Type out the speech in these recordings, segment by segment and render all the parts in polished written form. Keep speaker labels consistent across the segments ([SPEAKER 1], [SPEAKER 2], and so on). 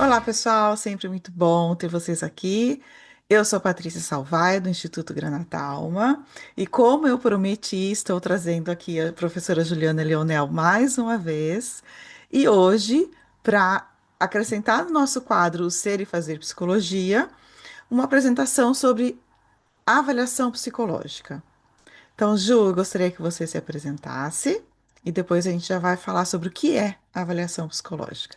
[SPEAKER 1] Olá, pessoal, sempre muito bom ter vocês aqui. Eu sou Patrícia Salvai, do Instituto Granata Alma, e como eu prometi, estou trazendo aqui a professora Juliana Leonel mais uma vez, e hoje, para acrescentar no nosso quadro o Ser e Fazer Psicologia, uma apresentação sobre avaliação psicológica. Então, Ju, eu gostaria que você se apresentasse, e depois a gente já vai falar sobre o que é avaliação psicológica.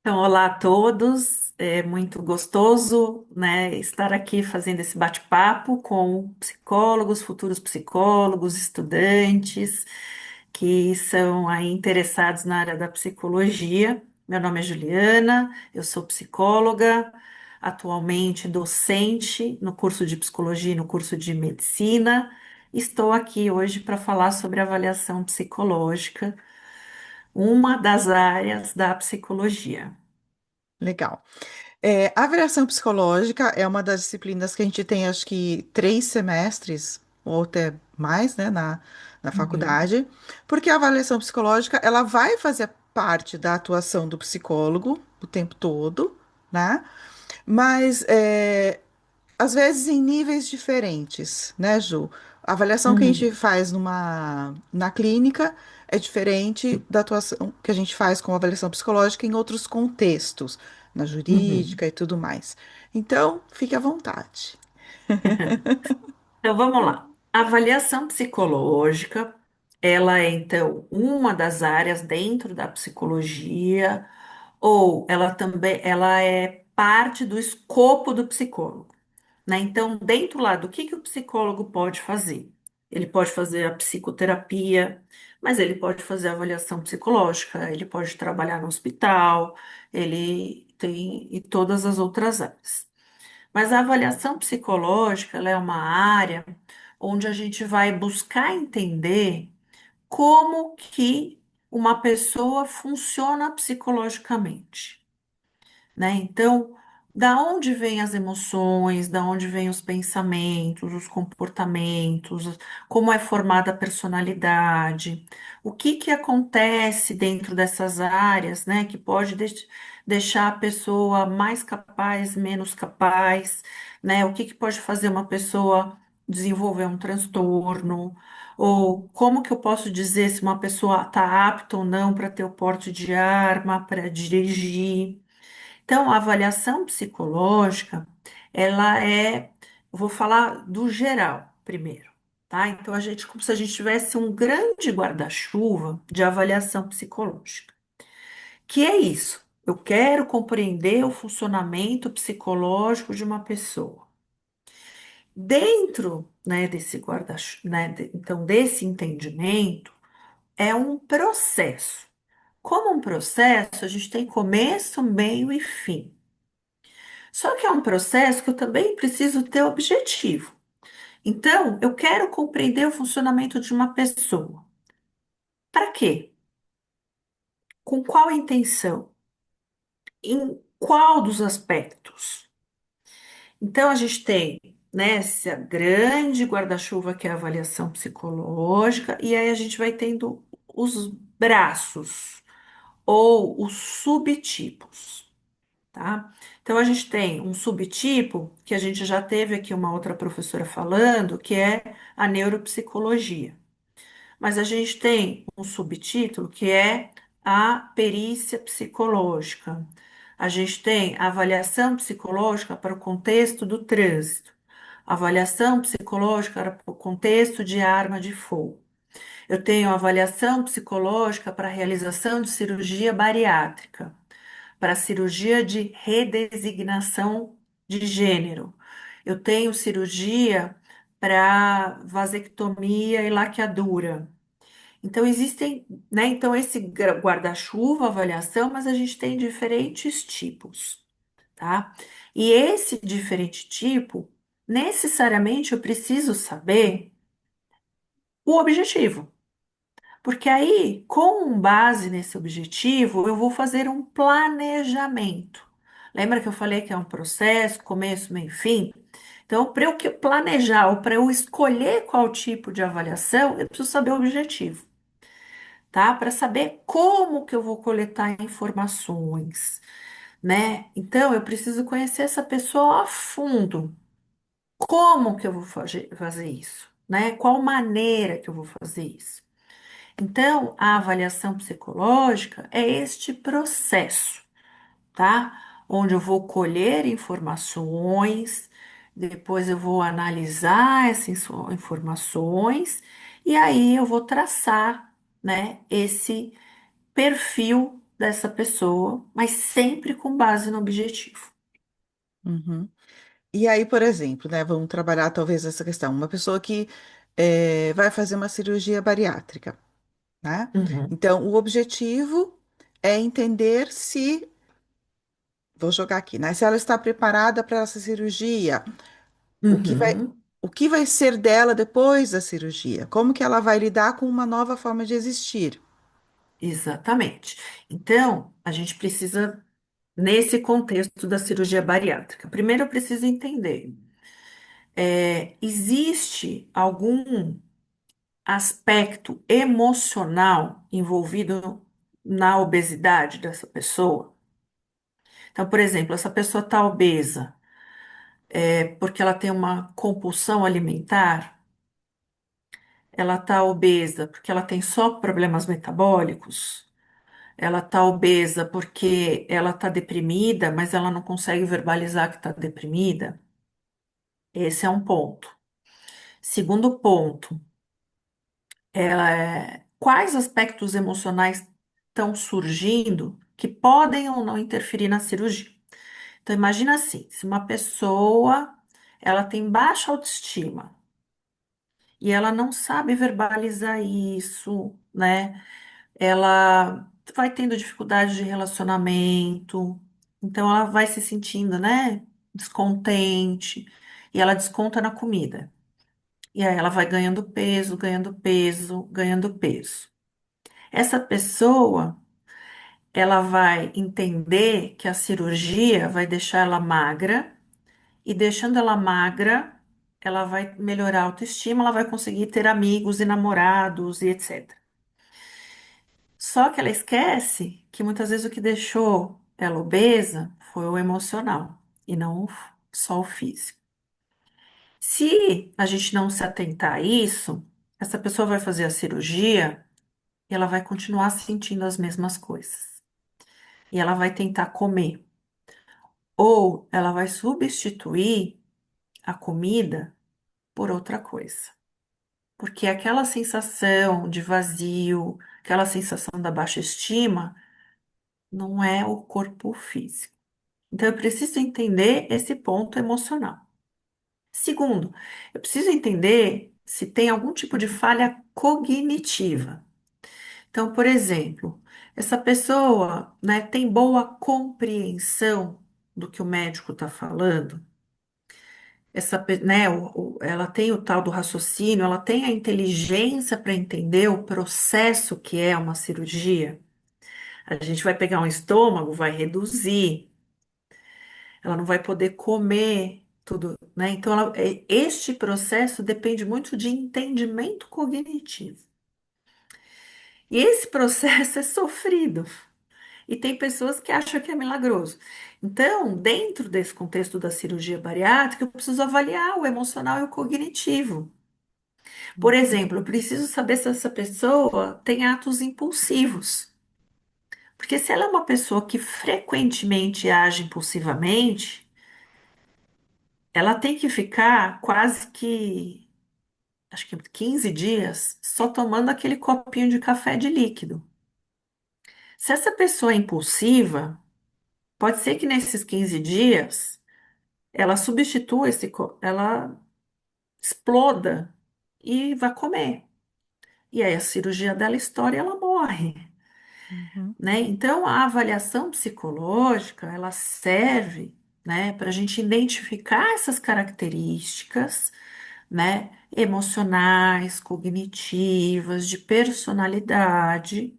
[SPEAKER 2] Então, olá a todos. É muito gostoso, né, estar aqui fazendo esse bate-papo com psicólogos, futuros psicólogos, estudantes que são aí interessados na área da psicologia. Meu nome é Juliana, eu sou psicóloga, atualmente docente no curso de psicologia e no curso de medicina. Estou aqui hoje para falar sobre avaliação psicológica, uma das áreas da psicologia.
[SPEAKER 1] Legal. A avaliação psicológica é uma das disciplinas que a gente tem, acho que, 3 semestres, ou até mais, né, na
[SPEAKER 2] Uhum,
[SPEAKER 1] faculdade, porque a avaliação psicológica, ela vai fazer parte da atuação do psicólogo o tempo todo, né? Mas, às vezes, em níveis diferentes, né, Ju? A avaliação que a gente
[SPEAKER 2] uhum,
[SPEAKER 1] faz na clínica é diferente da atuação que a gente faz com avaliação psicológica em outros contextos, na
[SPEAKER 2] uhum.
[SPEAKER 1] jurídica e tudo mais. Então, fique à vontade.
[SPEAKER 2] Então vamos lá. A avaliação psicológica, ela é então uma das áreas dentro da psicologia, ou ela também ela é parte do escopo do psicólogo, né? Então, dentro lá do que o psicólogo pode fazer? Ele pode fazer a psicoterapia, mas ele pode fazer a avaliação psicológica, ele pode trabalhar no hospital, ele tem e todas as outras áreas. Mas a avaliação psicológica, ela é uma área onde a gente vai buscar entender como que uma pessoa funciona psicologicamente, né? Então, da onde vêm as emoções, da onde vêm os pensamentos, os comportamentos, como é formada a personalidade, o que que acontece dentro dessas áreas, né, que pode deixar a pessoa mais capaz, menos capaz, né? O que que pode fazer uma pessoa desenvolver um transtorno? Ou como que eu posso dizer se uma pessoa está apta ou não para ter o porte de arma, para dirigir? Então, a avaliação psicológica, ela é, eu vou falar do geral primeiro, tá? Então, a gente, como se a gente tivesse um grande guarda-chuva de avaliação psicológica. Que é isso? Eu quero compreender o funcionamento psicológico de uma pessoa. Dentro, né, desse guarda-chuva, né, então, desse entendimento, é um processo. Como um processo, a gente tem começo, meio e fim. Só que é um processo que eu também preciso ter objetivo. Então, eu quero compreender o funcionamento de uma pessoa. Para quê? Com qual intenção? Em qual dos aspectos? Então, a gente tem, né, essa grande guarda-chuva que é a avaliação psicológica, e aí a gente vai tendo os braços ou os subtipos. Tá? Então, a gente tem um subtipo que a gente já teve aqui uma outra professora falando, que é a neuropsicologia. Mas a gente tem um subtítulo que é a perícia psicológica. A gente tem a avaliação psicológica para o contexto do trânsito, avaliação psicológica para o contexto de arma de fogo. Eu tenho avaliação psicológica para a realização de cirurgia bariátrica, para cirurgia de redesignação de gênero. Eu tenho cirurgia para vasectomia e laqueadura. Então, existem, né? Então, esse guarda-chuva, avaliação, mas a gente tem diferentes tipos, tá? E esse diferente tipo, necessariamente eu preciso saber o objetivo. Porque aí, com base nesse objetivo, eu vou fazer um planejamento. Lembra que eu falei que é um processo, começo, meio e fim? Então, para eu planejar ou para eu escolher qual tipo de avaliação, eu preciso saber o objetivo, tá? Para saber como que eu vou coletar informações, né? Então, eu preciso conhecer essa pessoa a fundo. Como que eu vou fazer isso, né? Qual maneira que eu vou fazer isso? Então, a avaliação psicológica é este processo, tá? Onde eu vou colher informações, depois eu vou analisar essas informações e aí eu vou traçar, né, esse perfil dessa pessoa, mas sempre com base no objetivo.
[SPEAKER 1] Uhum. E aí, por exemplo, né, vamos trabalhar talvez essa questão. Uma pessoa que vai fazer uma cirurgia bariátrica, né?
[SPEAKER 2] Uhum,
[SPEAKER 1] Então, o objetivo é entender se, vou jogar aqui, né? Se ela está preparada para essa cirurgia, o que vai,
[SPEAKER 2] uhum,
[SPEAKER 1] o que vai ser dela depois da cirurgia? Como que ela vai lidar com uma nova forma de existir?
[SPEAKER 2] exatamente. Então, a gente precisa, nesse contexto da cirurgia bariátrica, primeiro eu preciso entender, existe algum aspecto emocional envolvido na obesidade dessa pessoa? Então, por exemplo, essa pessoa está obesa, porque ela tem uma compulsão alimentar, ela está obesa porque ela tem só problemas metabólicos, ela está obesa porque ela está deprimida, mas ela não consegue verbalizar que está deprimida. Esse é um ponto. Segundo ponto, quais aspectos emocionais estão surgindo que podem ou não interferir na cirurgia? Então, imagina assim, se uma pessoa ela tem baixa autoestima e ela não sabe verbalizar isso, né? Ela vai tendo dificuldade de relacionamento, então ela vai se sentindo, né, descontente, e ela desconta na comida. E aí ela vai ganhando peso, ganhando peso, ganhando peso. Essa pessoa, ela vai entender que a cirurgia vai deixar ela magra, e deixando ela magra, ela vai melhorar a autoestima, ela vai conseguir ter amigos e namorados e etc. Só que ela esquece que muitas vezes o que deixou ela obesa foi o emocional e não só o físico. Se a gente não se atentar a isso, essa pessoa vai fazer a cirurgia e ela vai continuar sentindo as mesmas coisas. E ela vai tentar comer. Ou ela vai substituir a comida por outra coisa. Porque aquela sensação de vazio, aquela sensação da baixa estima, não é o corpo físico. Então, eu preciso entender esse ponto emocional. Segundo, eu preciso entender se tem algum tipo de falha cognitiva. Então, por exemplo, essa pessoa, né, tem boa compreensão do que o médico está falando. Né, ela tem o tal do raciocínio, ela tem a inteligência para entender o processo que é uma cirurgia. A gente vai pegar um estômago, vai reduzir, ela não vai poder comer tudo, né? Então, este processo depende muito de entendimento cognitivo. E esse processo é sofrido. E tem pessoas que acham que é milagroso. Então, dentro desse contexto da cirurgia bariátrica, eu preciso avaliar o emocional e o cognitivo. Por
[SPEAKER 1] Uhum,
[SPEAKER 2] exemplo, eu preciso saber se essa pessoa tem atos impulsivos. Porque se ela é uma pessoa que frequentemente age impulsivamente, ela tem que ficar quase que, acho que 15 dias, só tomando aquele copinho de café de líquido. Se essa pessoa é impulsiva, pode ser que nesses 15 dias ela substitua ela exploda e vai comer. E aí a cirurgia dela estoura e ela morre,
[SPEAKER 1] uhum,
[SPEAKER 2] né? Então a avaliação psicológica ela serve, né, para a gente identificar essas características, né, emocionais, cognitivas, de personalidade,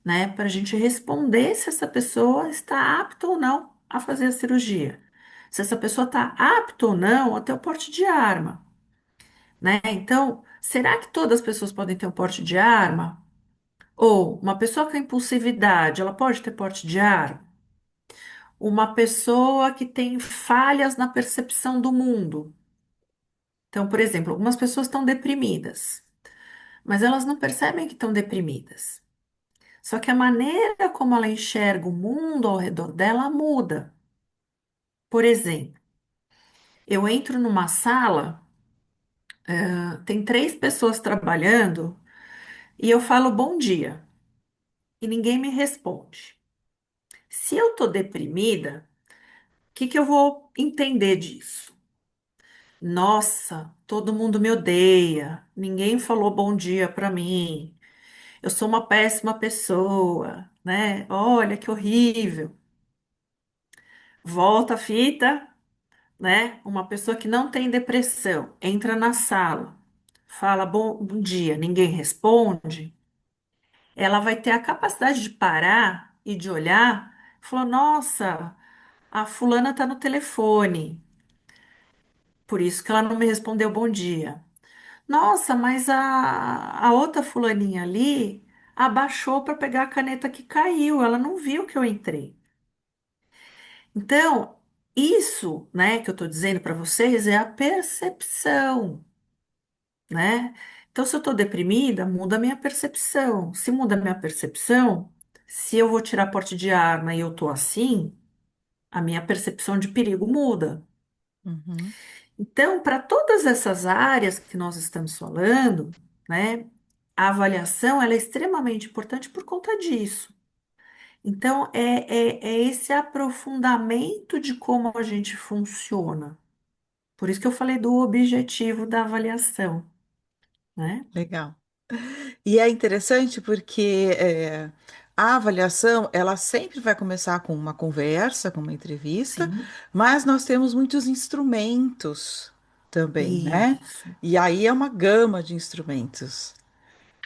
[SPEAKER 2] né, para a gente responder se essa pessoa está apta ou não a fazer a cirurgia. Se essa pessoa está apta ou não até o porte de arma, né? Então, será que todas as pessoas podem ter o porte de arma? Ou uma pessoa com impulsividade, ela pode ter porte de ar? Uma pessoa que tem falhas na percepção do mundo. Então, por exemplo, algumas pessoas estão deprimidas, mas elas não percebem que estão deprimidas. Só que a maneira como ela enxerga o mundo ao redor dela muda. Por exemplo, eu entro numa sala, tem três pessoas trabalhando e eu falo bom dia e ninguém me responde. Se eu tô deprimida, o que que eu vou entender disso? Nossa, todo mundo me odeia, ninguém falou bom dia pra mim, eu sou uma péssima pessoa, né? Olha que horrível. Volta a fita, né? Uma pessoa que não tem depressão entra na sala, fala bom dia, ninguém responde, ela vai ter a capacidade de parar e de olhar, e falar, nossa, a fulana tá no telefone, por isso que ela não me respondeu bom dia. Nossa, mas a outra fulaninha ali abaixou para pegar a caneta que caiu, ela não viu que eu entrei. Então, isso, né, que eu estou dizendo para vocês é a percepção, né? Então, se eu estou deprimida, muda a minha percepção. Se muda a minha percepção, se eu vou tirar porte de arma e eu estou assim, a minha percepção de perigo muda.
[SPEAKER 1] Uhum.
[SPEAKER 2] Então, para todas essas áreas que nós estamos falando, né, a avaliação ela é extremamente importante por conta disso. Então, é esse aprofundamento de como a gente funciona. Por isso que eu falei do objetivo da avaliação, né?
[SPEAKER 1] Legal. E é interessante porque a avaliação, ela sempre vai começar com uma conversa, com uma entrevista,
[SPEAKER 2] Sim,
[SPEAKER 1] mas nós temos muitos instrumentos também, né?
[SPEAKER 2] isso.
[SPEAKER 1] E aí é uma gama de instrumentos.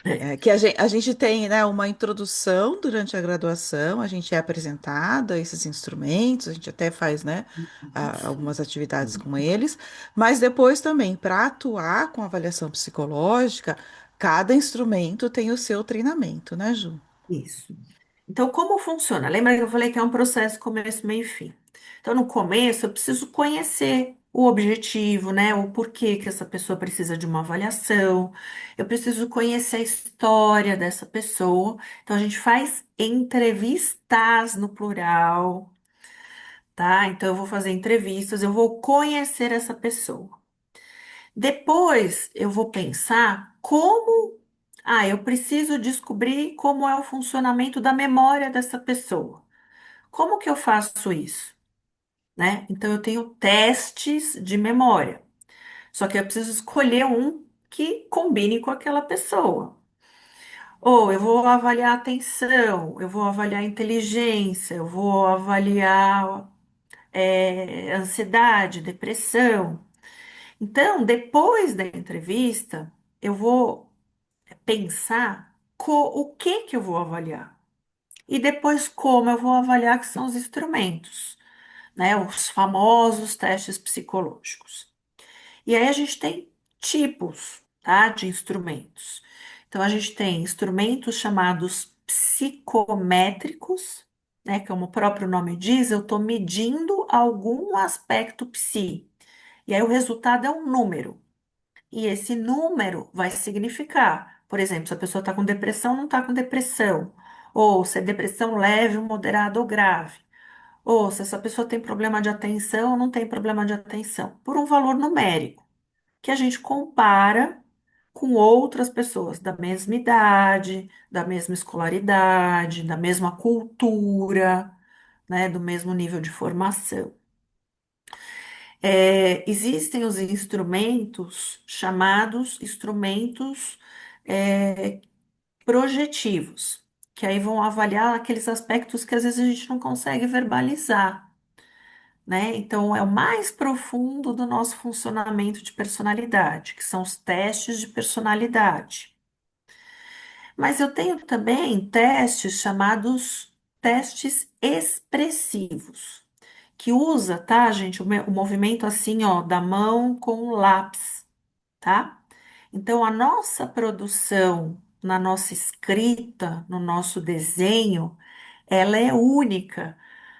[SPEAKER 2] É,
[SPEAKER 1] Que a gente tem, né, uma introdução durante a graduação, a gente é apresentado a esses instrumentos, a gente até faz, né,
[SPEAKER 2] isso.
[SPEAKER 1] algumas atividades com eles, mas depois também, para atuar com avaliação psicológica, cada instrumento tem o seu treinamento, né, Ju?
[SPEAKER 2] Isso. Então, como funciona? Lembra que eu falei que é um processo começo, meio e fim. Então, no começo, eu preciso conhecer o objetivo, né? O porquê que essa pessoa precisa de uma avaliação. Eu preciso conhecer a história dessa pessoa. Então, a gente faz entrevistas no plural, tá? Então, eu vou fazer entrevistas, eu vou conhecer essa pessoa. Depois, eu vou pensar como. Ah, eu preciso descobrir como é o funcionamento da memória dessa pessoa. Como que eu faço isso, né? Então eu tenho testes de memória. Só que eu preciso escolher um que combine com aquela pessoa. Ou eu vou avaliar atenção, eu vou avaliar inteligência, eu vou avaliar ansiedade, depressão. Então, depois da entrevista, eu vou pensar o que que eu vou avaliar. E depois como eu vou avaliar, que são os instrumentos, né? Os famosos testes psicológicos. E aí a gente tem tipos, tá, de instrumentos. Então a gente tem instrumentos chamados psicométricos, né? Como o próprio nome diz, eu estou medindo algum aspecto psi. E aí o resultado é um número. E esse número vai significar, por exemplo, se a pessoa está com depressão, não está com depressão. Ou se é depressão leve, moderada ou grave. Ou se essa pessoa tem problema de atenção ou não tem problema de atenção. Por um valor numérico, que a gente compara com outras pessoas da mesma idade, da mesma escolaridade, da mesma cultura, né, do mesmo nível de formação. Existem os instrumentos chamados instrumentos é, projetivos, que aí vão avaliar aqueles aspectos que às vezes a gente não consegue verbalizar, né? Então, é o mais profundo do nosso funcionamento de personalidade, que são os testes de personalidade. Mas eu tenho também testes chamados testes expressivos, que usa, tá, gente, o movimento assim, ó, da mão com o lápis, tá? Então, a nossa produção na nossa escrita, no nosso desenho, ela é única.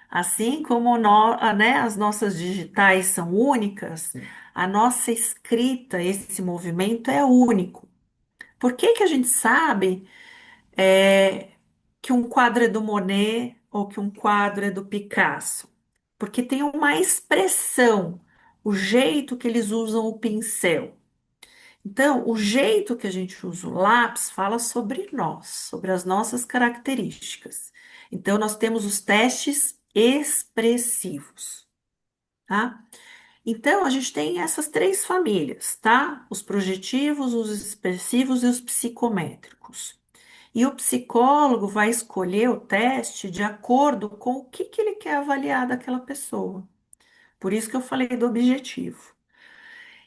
[SPEAKER 2] Assim como né, as nossas digitais são únicas, a nossa escrita, esse movimento é único. Por que que a gente sabe que um quadro é do Monet ou que um quadro é do Picasso? Porque tem uma expressão, o jeito que eles usam o pincel. Então, o jeito que a gente usa o lápis fala sobre nós, sobre as nossas características. Então, nós temos os testes expressivos, tá? Então, a gente tem essas três famílias, tá? Os projetivos, os expressivos e os psicométricos. E o psicólogo vai escolher o teste de acordo com o que ele quer avaliar daquela pessoa. Por isso que eu falei do objetivo.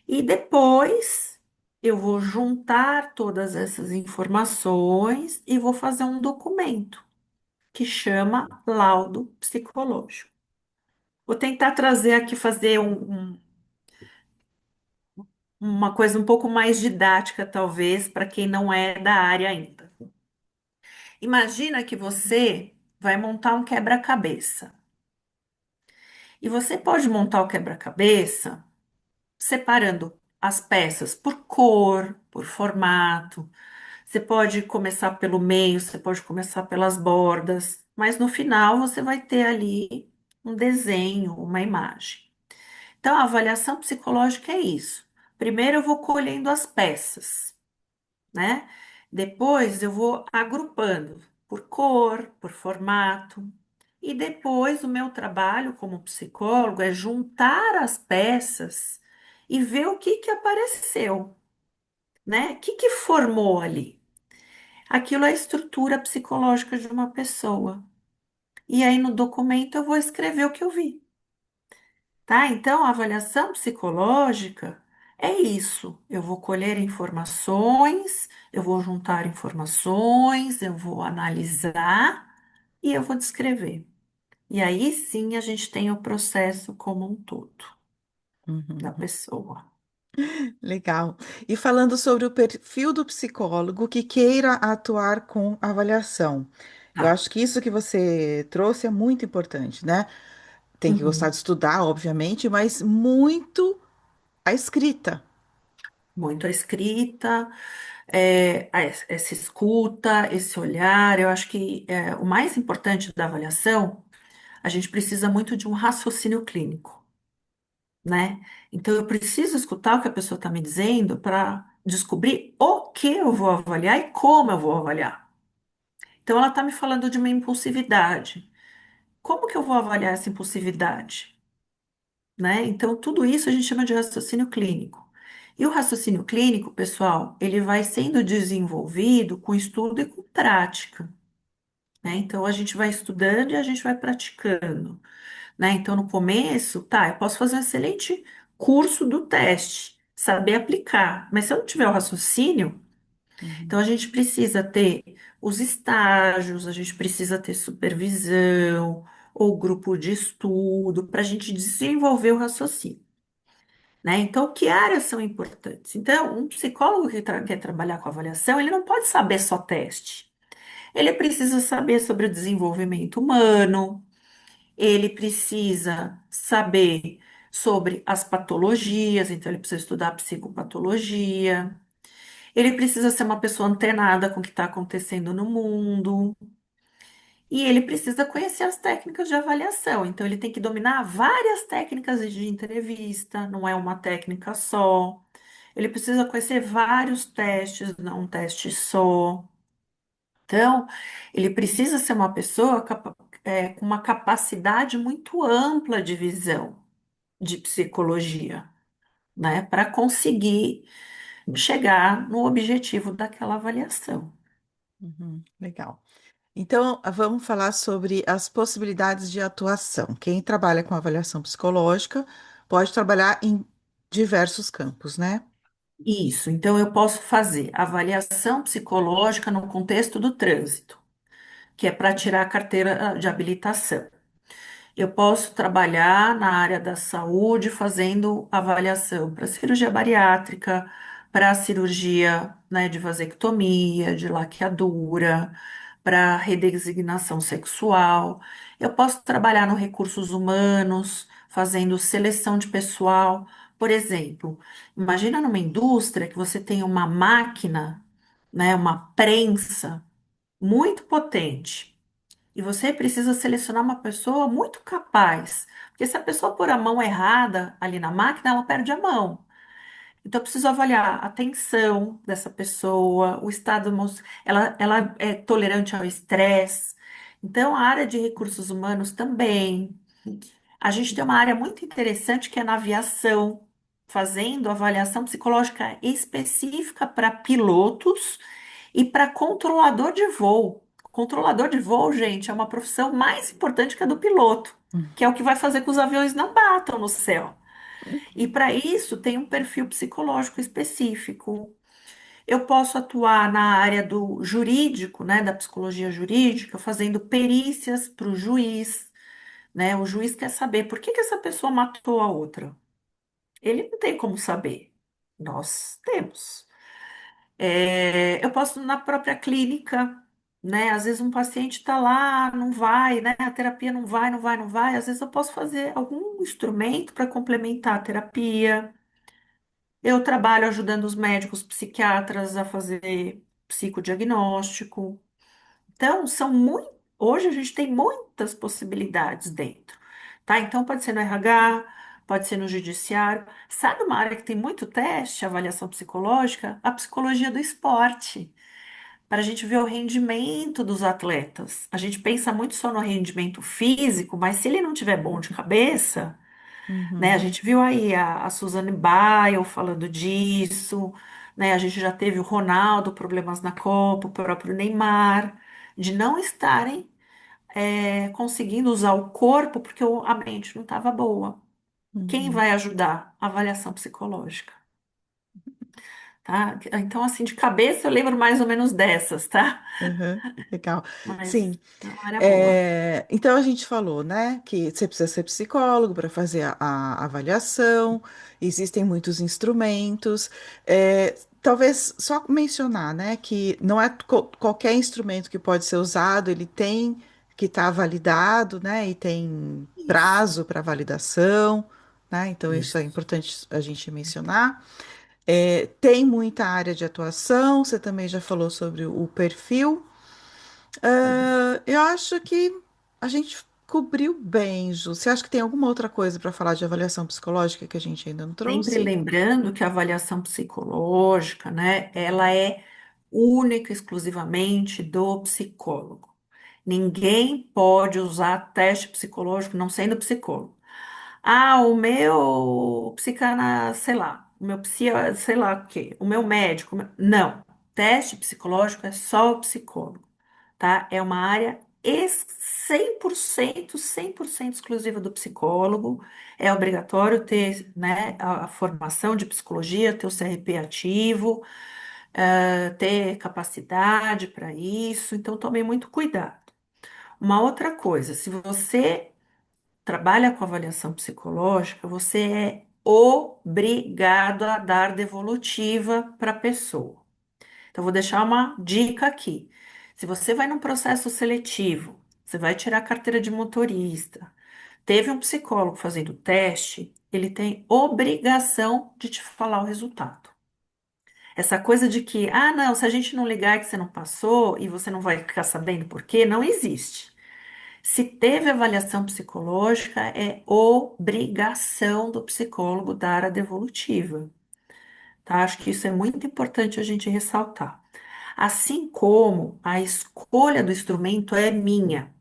[SPEAKER 2] E depois eu vou juntar todas essas informações e vou fazer um documento que chama laudo psicológico. Vou tentar trazer aqui, fazer uma coisa um pouco mais didática, talvez, para quem não é da área ainda. Imagina que você vai montar um quebra-cabeça. E você pode montar o quebra-cabeça separando as peças por cor, por formato. Você pode começar pelo meio, você pode começar pelas bordas, mas no final você vai ter ali um desenho, uma imagem. Então, a avaliação psicológica é isso. Primeiro eu vou colhendo as peças, né? Depois eu vou agrupando por cor, por formato. E depois o meu trabalho como psicólogo é juntar as peças e ver o que que apareceu, né? O que que formou ali? Aquilo é a estrutura psicológica de uma pessoa. E aí no documento eu vou escrever o que eu vi, tá? Então a avaliação psicológica é isso. Eu vou colher informações, eu vou juntar informações, eu vou analisar e eu vou descrever. E aí sim a gente tem o processo como um todo da
[SPEAKER 1] Uhum.
[SPEAKER 2] pessoa.
[SPEAKER 1] Legal. E falando sobre o perfil do psicólogo que queira atuar com avaliação. Eu
[SPEAKER 2] Tá.
[SPEAKER 1] acho que isso que você trouxe é muito importante, né? Tem que gostar de
[SPEAKER 2] Uhum.
[SPEAKER 1] estudar, obviamente, mas muito a escrita.
[SPEAKER 2] Muito a escrita, essa escuta, esse olhar. Eu acho que o mais importante da avaliação, a gente precisa muito de um raciocínio clínico, né? Então, eu preciso escutar o que a pessoa está me dizendo para descobrir o que eu vou avaliar e como eu vou avaliar. Então, ela está me falando de uma impulsividade. Como que eu vou avaliar essa impulsividade? Né? Então, tudo isso a gente chama de raciocínio clínico. E o raciocínio clínico, pessoal, ele vai sendo desenvolvido com estudo e com prática, né? Então, a gente vai estudando e a gente vai praticando, né? Então, no começo, tá, eu posso fazer um excelente curso do teste, saber aplicar, mas se eu não tiver o raciocínio, então
[SPEAKER 1] Uhum,
[SPEAKER 2] a gente precisa ter os estágios, a gente precisa ter supervisão ou grupo de estudo para a gente desenvolver o raciocínio, né? Então, que áreas são importantes? Então, um psicólogo que quer trabalhar com avaliação, ele não pode saber só teste. Ele precisa saber sobre o desenvolvimento humano, ele precisa saber sobre as patologias, então ele precisa estudar psicopatologia, ele precisa ser uma pessoa antenada com o que está acontecendo no mundo. E ele precisa conhecer as técnicas de avaliação. Então, ele tem que dominar várias técnicas de entrevista, não é uma técnica só. Ele precisa conhecer vários testes, não um teste só. Então, ele precisa ser uma pessoa com uma capacidade muito ampla de visão de psicologia, né, para conseguir chegar no objetivo daquela avaliação.
[SPEAKER 1] uhum, legal. Então, vamos falar sobre as possibilidades de atuação. Quem trabalha com avaliação psicológica pode trabalhar em diversos campos, né?
[SPEAKER 2] Isso, então eu posso fazer avaliação psicológica no contexto do trânsito, que é para tirar a carteira de habilitação. Eu posso trabalhar na área da saúde fazendo avaliação para cirurgia bariátrica, para cirurgia, né, de vasectomia, de laqueadura, para redesignação sexual. Eu posso trabalhar no recursos humanos, fazendo seleção de pessoal. Por exemplo, imagina numa indústria que você tem uma máquina, né, uma prensa muito potente. E você precisa selecionar uma pessoa muito capaz. Porque se a pessoa pôr a mão errada ali na máquina, ela perde a mão. Então, eu preciso avaliar a atenção dessa pessoa, o estado, ela é tolerante ao estresse. Então, a área de recursos humanos também. A gente tem uma área muito interessante que é na aviação, fazendo avaliação psicológica específica para pilotos e para controlador de voo. Controlador de voo, gente, é uma profissão mais importante que a do piloto, que é o que vai fazer que os aviões não batam no céu. E para isso tem um perfil psicológico específico. Eu posso atuar na área do jurídico, né, da psicologia jurídica, fazendo perícias para o juiz, né? O juiz quer saber por que que essa pessoa matou a outra. Ele não tem como saber. Nós temos. Eu posso na própria clínica, né? Às vezes um paciente está lá, não vai, né? A terapia não vai, não vai, não vai. Às vezes eu posso fazer algum instrumento para complementar a terapia. Eu trabalho ajudando os médicos psiquiatras a fazer psicodiagnóstico. Então, hoje a gente tem muitas possibilidades dentro, tá? Então, pode ser no RH, pode ser no judiciário. Sabe uma área que tem muito teste, avaliação psicológica? A psicologia do esporte, para a gente ver o rendimento dos atletas. A gente pensa muito só no rendimento físico, mas se ele não tiver bom de cabeça, né? A
[SPEAKER 1] Uhum,
[SPEAKER 2] gente viu aí a Suzane Biel falando disso, né? A gente já teve o Ronaldo, problemas na Copa, o próprio Neymar, de não estarem conseguindo usar o corpo porque a mente não estava boa. Quem
[SPEAKER 1] uhum,
[SPEAKER 2] vai ajudar? Avaliação psicológica, tá? Então, assim, de cabeça eu lembro mais ou menos dessas, tá?
[SPEAKER 1] uhum. Legal.
[SPEAKER 2] Mas
[SPEAKER 1] Sim.
[SPEAKER 2] é uma área boa.
[SPEAKER 1] Então a gente falou, né, que você precisa ser psicólogo para fazer a avaliação, existem muitos instrumentos. Talvez só mencionar, né, que não é qualquer instrumento que pode ser usado, ele tem que estar validado, né, e tem
[SPEAKER 2] Isso,
[SPEAKER 1] prazo para validação, né, então isso é
[SPEAKER 2] isso.
[SPEAKER 1] importante a gente mencionar. Tem muita área de atuação, você também já falou sobre o perfil. Eu acho que a gente cobriu bem, Ju. Você acha que tem alguma outra coisa para falar de avaliação psicológica que a gente ainda não
[SPEAKER 2] Sempre
[SPEAKER 1] trouxe?
[SPEAKER 2] lembrando que a avaliação psicológica, né, ela é única e exclusivamente do psicólogo. Ninguém pode usar teste psicológico não sendo psicólogo. Ah, o meu sei lá, o meu sei lá o quê, o meu médico. Não, teste psicológico é só o psicólogo, tá? É uma área 100% exclusiva do psicólogo. É obrigatório ter, né, a formação de psicologia, ter o CRP ativo, ter capacidade para isso. Então, tome muito cuidado. Uma outra coisa, se você trabalha com avaliação psicológica, você é obrigado a dar devolutiva para a pessoa. Então, vou deixar uma dica aqui. Se você vai num processo seletivo, você vai tirar a carteira de motorista, teve um psicólogo fazendo o teste, ele tem obrigação de te falar o resultado. Essa coisa de que, ah, não, se a gente não ligar é que você não passou e você não vai ficar sabendo por quê, não existe. Se teve avaliação psicológica, é obrigação do psicólogo dar a devolutiva, tá? Acho que isso é muito importante a gente ressaltar. Assim como a escolha do instrumento é minha.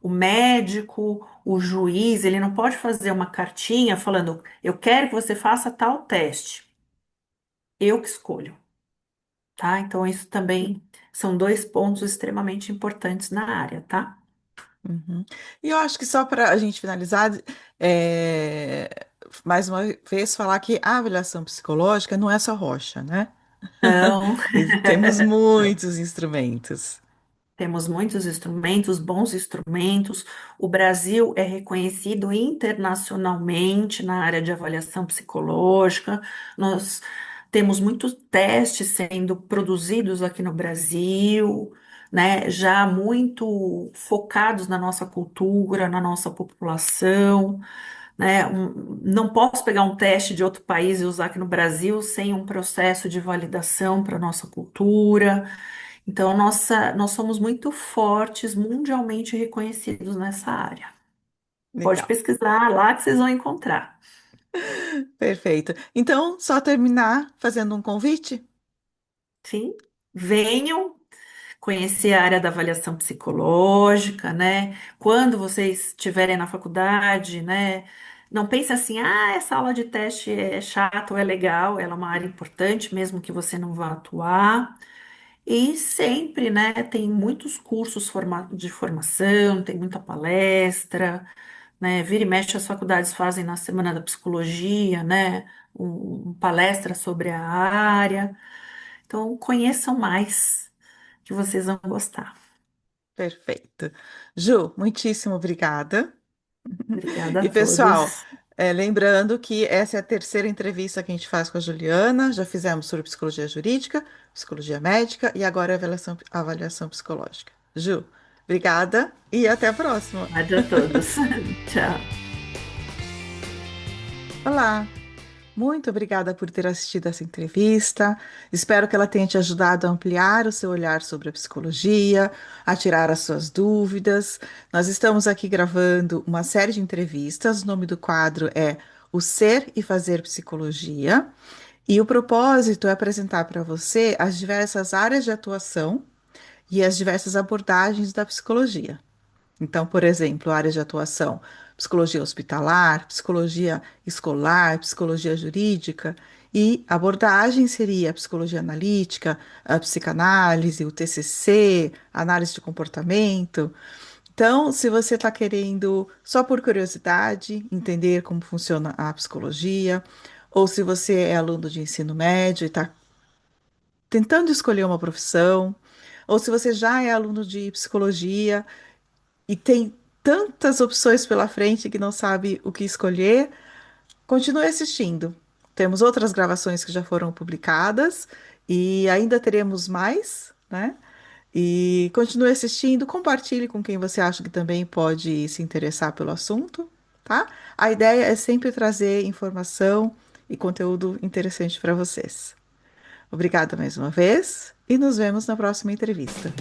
[SPEAKER 2] O médico, o juiz, ele não pode fazer uma cartinha falando, eu quero que você faça tal teste. Eu que escolho, tá? Então, isso também são dois pontos extremamente importantes na área, tá?
[SPEAKER 1] Uhum. E eu acho que só para a gente finalizar, é, mais uma vez falar que a avaliação psicológica não é só rocha, né?
[SPEAKER 2] Então,
[SPEAKER 1] Temos muitos instrumentos.
[SPEAKER 2] temos muitos instrumentos, bons instrumentos. O Brasil é reconhecido internacionalmente na área de avaliação psicológica. Nós temos muitos testes sendo produzidos aqui no Brasil, né? Já muito focados na nossa cultura, na nossa população, né? Não posso pegar um teste de outro país e usar aqui no Brasil sem um processo de validação para a nossa cultura. Então, nós somos muito fortes, mundialmente reconhecidos nessa área. Pode
[SPEAKER 1] Legal.
[SPEAKER 2] pesquisar lá que vocês vão encontrar.
[SPEAKER 1] Perfeito. Então, só terminar fazendo um convite?
[SPEAKER 2] Sim, venham conhecer a área da avaliação psicológica, né? Quando vocês estiverem na faculdade, né? Não pense assim, ah, essa aula de teste é chata ou é legal, ela é uma área importante, mesmo que você não vá atuar. E sempre, né, tem muitos cursos de formação, tem muita palestra, né? Vira e mexe as faculdades fazem na Semana da Psicologia, né? Palestra sobre a área. Então, conheçam mais, que vocês vão gostar.
[SPEAKER 1] Perfeito. Ju, muitíssimo obrigada.
[SPEAKER 2] Obrigada a
[SPEAKER 1] E pessoal,
[SPEAKER 2] todos.
[SPEAKER 1] lembrando que essa é a terceira entrevista que a gente faz com a Juliana. Já fizemos sobre psicologia jurídica, psicologia médica e agora avaliação psicológica. Ju, obrigada e até a próxima.
[SPEAKER 2] Obrigada a todos. Tchau.
[SPEAKER 1] Olá, muito obrigada por ter assistido essa entrevista. Espero que ela tenha te ajudado a ampliar o seu olhar sobre a psicologia, a tirar as suas dúvidas. Nós estamos aqui gravando uma série de entrevistas. O nome do quadro é O Ser e Fazer Psicologia. E o propósito é apresentar para você as diversas áreas de atuação e as diversas abordagens da psicologia. Então, por exemplo, áreas de atuação: psicologia hospitalar, psicologia escolar, psicologia jurídica, e abordagem seria a psicologia analítica, a psicanálise, o TCC, análise de comportamento. Então, se você está querendo, só por curiosidade, entender como funciona a psicologia, ou se você é aluno de ensino médio e está tentando escolher uma profissão, ou se você já é aluno de psicologia e tem tantas opções pela frente que não sabe o que escolher, continue assistindo. Temos outras gravações que já foram publicadas e ainda teremos mais, né? E continue assistindo, compartilhe com quem você acha que também pode se interessar pelo assunto, tá? A ideia é sempre trazer informação e conteúdo interessante para vocês. Obrigada mais uma vez e nos vemos na próxima entrevista.